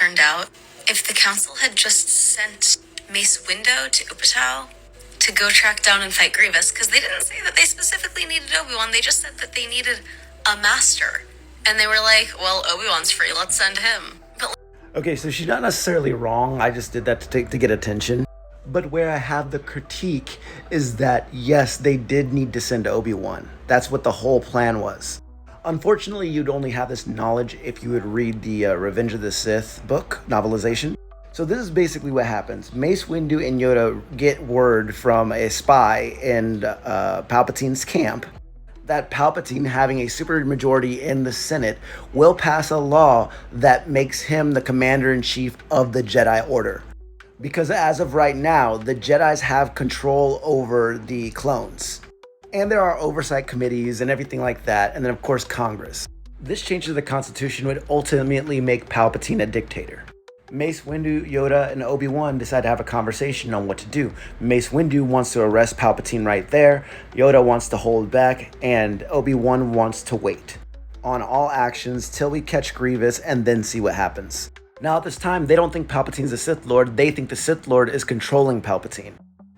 turned out, if the council had just sent Mace Windu to Upatau to go track down and fight Grievous, because they didn't say that they specifically needed Obi-Wan, they just said that they needed a master. And they were like, well, Obi-Wan's free, let's send him. But Okay, so she's not necessarily wrong. I just did that to get attention. But where I have the critique is that, yes, they did need to send Obi-Wan. That's what the whole plan was. Unfortunately, you'd only have this knowledge if you would read the Revenge of the Sith book, novelization. So this is basically what happens. Mace Windu and Yoda get word from a spy in Palpatine's camp that Palpatine, having a supermajority in the Senate, will pass a law that makes him the commander-in-chief of the Jedi Order. Because as of right now, the Jedis have control over the clones. And there are oversight committees and everything like that, and then of course Congress. This change to the Constitution would ultimately make Palpatine a dictator. Mace Windu, Yoda, and Obi-Wan decide to have a conversation on what to do. Mace Windu wants to arrest Palpatine right there, Yoda wants to hold back, and Obi-Wan wants to wait on all actions till we catch Grievous and then see what happens. Now at this time, they don't think Palpatine's a Sith Lord, they think the Sith Lord is controlling Palpatine.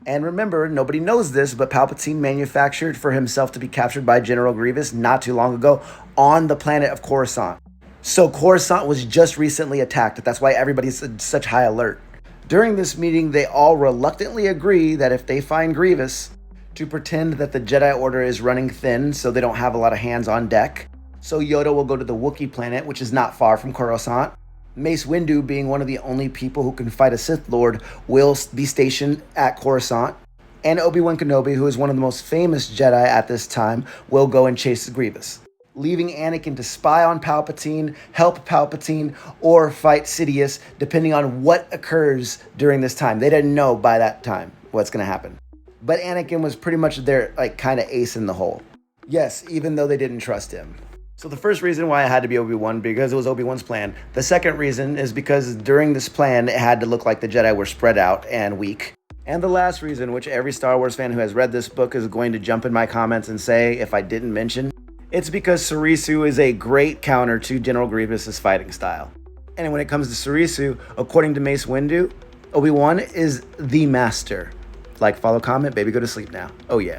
And remember, nobody knows this, but Palpatine manufactured for himself to be captured by General Grievous not too long ago on the planet of Coruscant. So Coruscant was just recently attacked. That's why everybody's in such high alert. During this meeting, they all reluctantly agree that if they find Grievous, to pretend that the Jedi Order is running thin so they don't have a lot of hands on deck. So Yoda will go to the Wookiee planet, which is not far from Coruscant. Mace Windu, being one of the only people who can fight a Sith Lord, will be stationed at Coruscant. And Obi-Wan Kenobi, who is one of the most famous Jedi at this time, will go and chase Grievous, leaving Anakin to spy on Palpatine, help Palpatine, or fight Sidious, depending on what occurs during this time. They didn't know by that time what's going to happen. But Anakin was pretty much their kind of ace in the hole. Yes, even though they didn't trust him. So the first reason why it had to be Obi-Wan, because it was Obi-Wan's plan. The second reason is because during this plan, it had to look like the Jedi were spread out and weak. And the last reason, which every Star Wars fan who has read this book is going to jump in my comments and say if I didn't mention, it's because Surisu is a great counter to General Grievous's fighting style. And when it comes to Surisu, according to Mace Windu, Obi-Wan is the master. Like, follow, comment, baby, go to sleep now. Oh yeah.